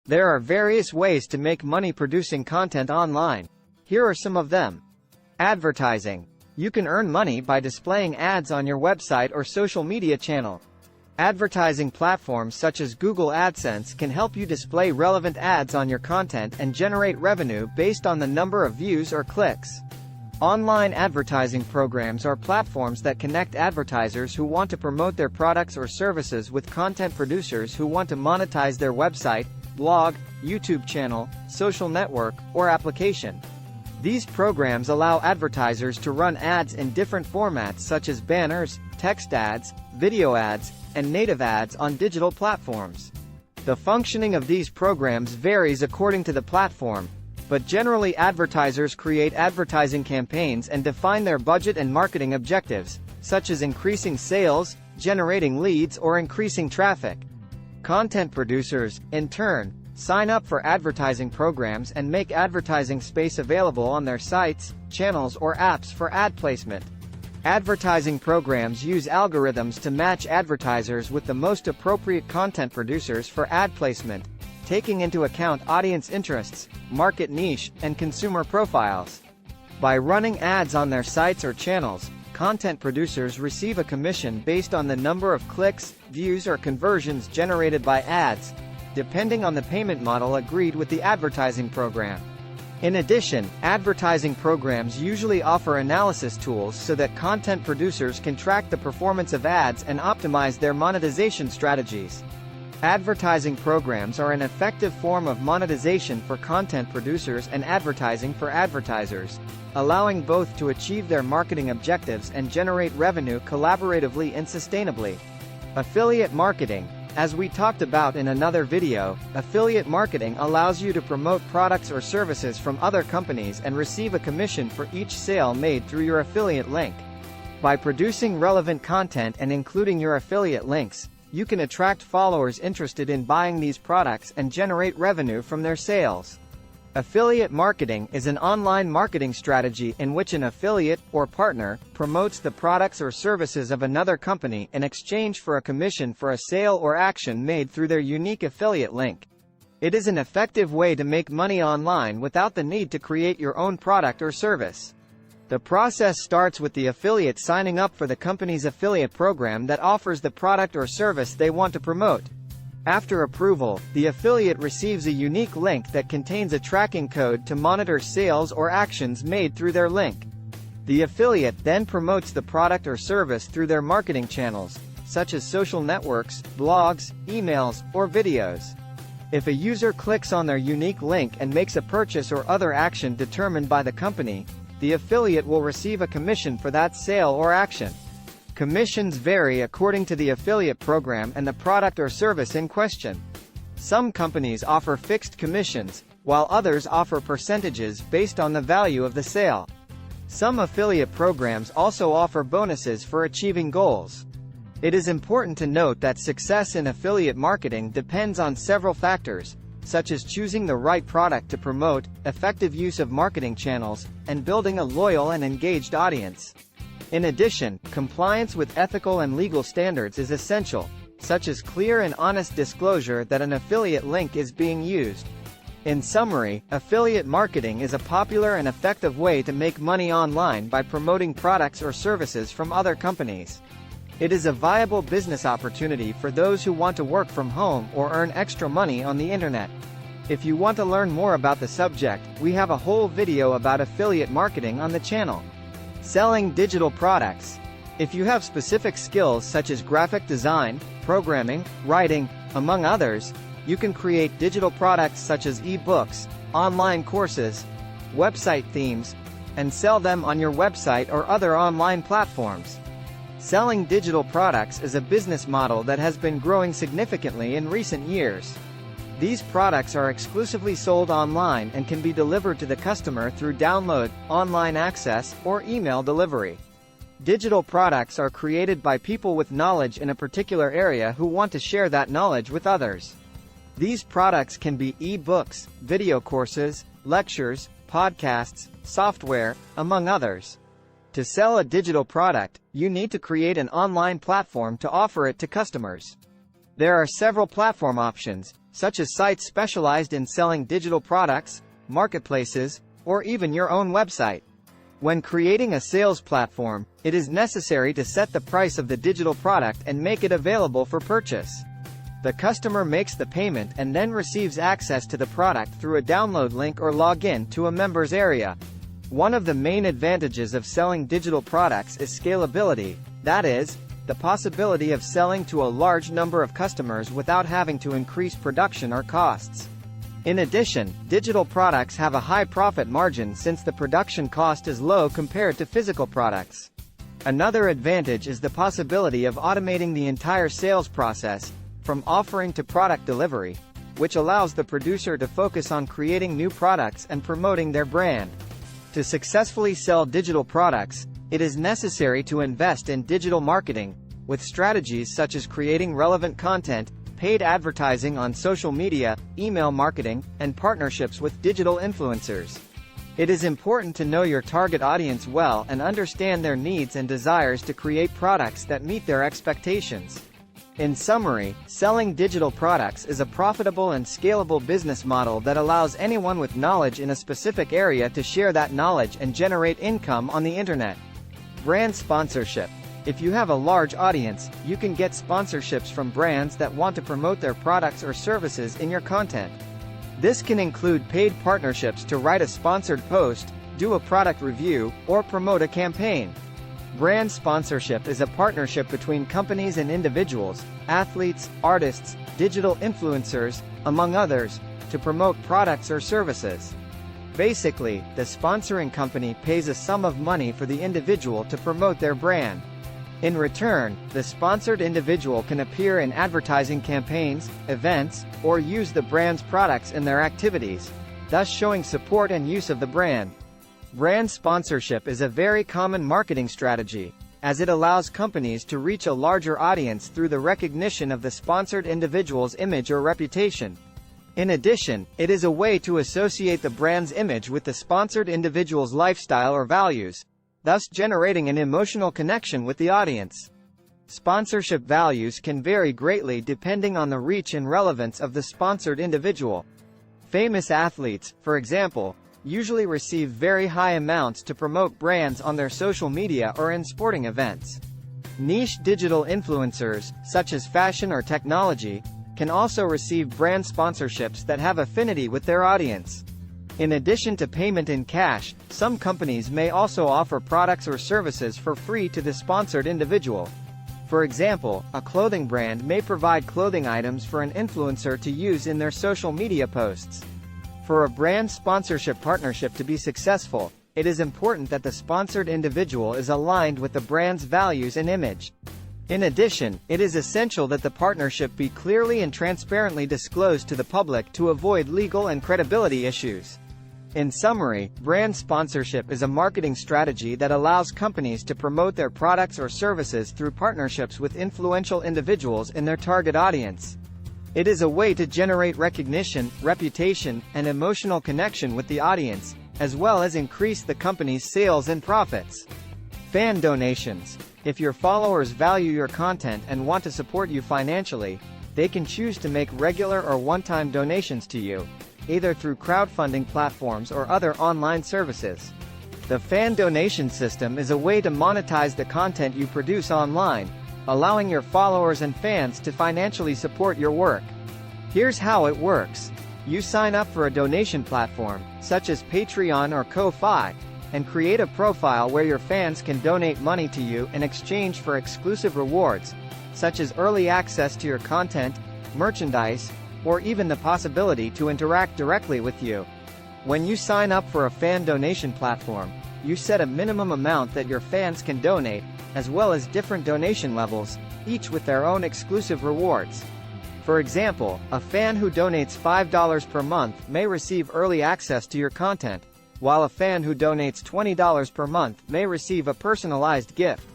There are various ways to make money producing content online. Here are some of them. Advertising. You can earn money by displaying ads on your website or social media channel. Advertising platforms such as Google AdSense can help you display relevant ads on your content and generate revenue based on the number of views or clicks. Online advertising programs are platforms that connect advertisers who want to promote their products or services with content producers who want to monetize their website, blog, YouTube channel, social network, or application. These programs allow advertisers to run ads in different formats such as banners, text ads, video ads, and native ads on digital platforms. The functioning of these programs varies according to the platform, but generally advertisers create advertising campaigns and define their budget and marketing objectives, such as increasing sales, generating leads, or increasing traffic. Content producers, in turn, sign up for advertising programs and make advertising space available on their sites, channels, or apps for ad placement. Advertising programs use algorithms to match advertisers with the most appropriate content producers for ad placement, taking into account audience interests, market niche, and consumer profiles. By running ads on their sites or channels, content producers receive a commission based on the number of clicks, views, or conversions generated by ads, depending on the payment model agreed with the advertising program. In addition, advertising programs usually offer analysis tools so that content producers can track the performance of ads and optimize their monetization strategies. Advertising programs are an effective form of monetization for content producers and advertising for advertisers, allowing both to achieve their marketing objectives and generate revenue collaboratively and sustainably. Affiliate marketing. As we talked about in another video, affiliate marketing allows you to promote products or services from other companies and receive a commission for each sale made through your affiliate link. By producing relevant content and including your affiliate links, you can attract followers interested in buying these products and generate revenue from their sales. Affiliate marketing is an online marketing strategy in which an affiliate, or partner, promotes the products or services of another company in exchange for a commission for a sale or action made through their unique affiliate link. It is an effective way to make money online without the need to create your own product or service. The process starts with the affiliate signing up for the company's affiliate program that offers the product or service they want to promote. After approval, the affiliate receives a unique link that contains a tracking code to monitor sales or actions made through their link. The affiliate then promotes the product or service through their marketing channels, such as social networks, blogs, emails, or videos. If a user clicks on their unique link and makes a purchase or other action determined by the company, the affiliate will receive a commission for that sale or action. Commissions vary according to the affiliate program and the product or service in question. Some companies offer fixed commissions, while others offer percentages based on the value of the sale. Some affiliate programs also offer bonuses for achieving goals. It is important to note that success in affiliate marketing depends on several factors, such as choosing the right product to promote, effective use of marketing channels, and building a loyal and engaged audience. In addition, compliance with ethical and legal standards is essential, such as clear and honest disclosure that an affiliate link is being used. In summary, affiliate marketing is a popular and effective way to make money online by promoting products or services from other companies. It is a viable business opportunity for those who want to work from home or earn extra money on the internet. If you want to learn more about the subject, we have a whole video about affiliate marketing on the channel. Selling digital products. If you have specific skills such as graphic design, programming, writing, among others, you can create digital products such as e-books, online courses, website themes, and sell them on your website or other online platforms. Selling digital products is a business model that has been growing significantly in recent years. These products are exclusively sold online and can be delivered to the customer through download, online access, or email delivery. Digital products are created by people with knowledge in a particular area who want to share that knowledge with others. These products can be e-books, video courses, lectures, podcasts, software, among others. To sell a digital product, you need to create an online platform to offer it to customers. There are several platform options, such as sites specialized in selling digital products, marketplaces, or even your own website. When creating a sales platform, it is necessary to set the price of the digital product and make it available for purchase. The customer makes the payment and then receives access to the product through a download link or login to a members area. One of the main advantages of selling digital products is scalability, that is, the possibility of selling to a large number of customers without having to increase production or costs. In addition, digital products have a high profit margin since the production cost is low compared to physical products. Another advantage is the possibility of automating the entire sales process, from offering to product delivery, which allows the producer to focus on creating new products and promoting their brand. To successfully sell digital products, it is necessary to invest in digital marketing, with strategies such as creating relevant content, paid advertising on social media, email marketing, and partnerships with digital influencers. It is important to know your target audience well and understand their needs and desires to create products that meet their expectations. In summary, selling digital products is a profitable and scalable business model that allows anyone with knowledge in a specific area to share that knowledge and generate income on the internet. Brand sponsorship. If you have a large audience, you can get sponsorships from brands that want to promote their products or services in your content. This can include paid partnerships to write a sponsored post, do a product review, or promote a campaign. Brand sponsorship is a partnership between companies and individuals, athletes, artists, digital influencers, among others, to promote products or services. Basically, the sponsoring company pays a sum of money for the individual to promote their brand. In return, the sponsored individual can appear in advertising campaigns, events, or use the brand's products in their activities, thus showing support and use of the brand. Brand sponsorship is a very common marketing strategy, as it allows companies to reach a larger audience through the recognition of the sponsored individual's image or reputation. In addition, it is a way to associate the brand's image with the sponsored individual's lifestyle or values, thus generating an emotional connection with the audience. Sponsorship values can vary greatly depending on the reach and relevance of the sponsored individual. Famous athletes, for example, usually receive very high amounts to promote brands on their social media or in sporting events. Niche digital influencers, such as fashion or technology, can also receive brand sponsorships that have affinity with their audience. In addition to payment in cash, some companies may also offer products or services for free to the sponsored individual. For example, a clothing brand may provide clothing items for an influencer to use in their social media posts. For a brand sponsorship partnership to be successful, it is important that the sponsored individual is aligned with the brand's values and image. In addition, it is essential that the partnership be clearly and transparently disclosed to the public to avoid legal and credibility issues. In summary, brand sponsorship is a marketing strategy that allows companies to promote their products or services through partnerships with influential individuals in their target audience. It is a way to generate recognition, reputation, and emotional connection with the audience, as well as increase the company's sales and profits. Fan donations. If your followers value your content and want to support you financially, they can choose to make regular or one-time donations to you, either through crowdfunding platforms or other online services. The fan donation system is a way to monetize the content you produce online, allowing your followers and fans to financially support your work. Here's how it works. You sign up for a donation platform, such as Patreon or Ko-Fi, and create a profile where your fans can donate money to you in exchange for exclusive rewards, such as early access to your content, merchandise, or even the possibility to interact directly with you. When you sign up for a fan donation platform, you set a minimum amount that your fans can donate, as well as different donation levels, each with their own exclusive rewards. For example, a fan who donates $5 per month may receive early access to your content, while a fan who donates $20 per month may receive a personalized gift.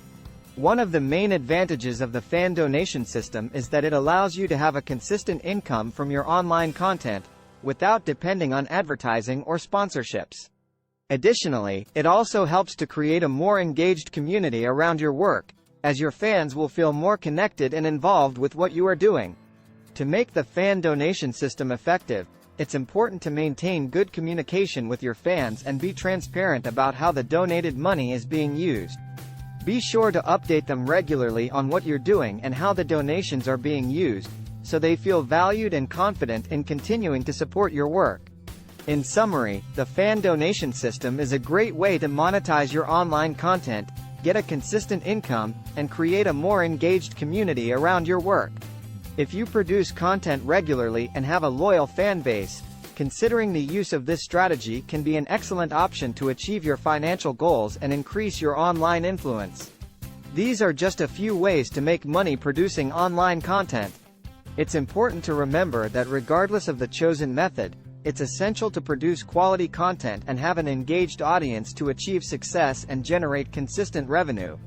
One of the main advantages of the fan donation system is that it allows you to have a consistent income from your online content, without depending on advertising or sponsorships. Additionally, it also helps to create a more engaged community around your work, as your fans will feel more connected and involved with what you are doing. To make the fan donation system effective, it's important to maintain good communication with your fans and be transparent about how the donated money is being used. Be sure to update them regularly on what you're doing and how the donations are being used, so they feel valued and confident in continuing to support your work. In summary, the fan donation system is a great way to monetize your online content, get a consistent income, and create a more engaged community around your work. If you produce content regularly and have a loyal fan base, considering the use of this strategy can be an excellent option to achieve your financial goals and increase your online influence. These are just a few ways to make money producing online content. It's important to remember that regardless of the chosen method, it's essential to produce quality content and have an engaged audience to achieve success and generate consistent revenue.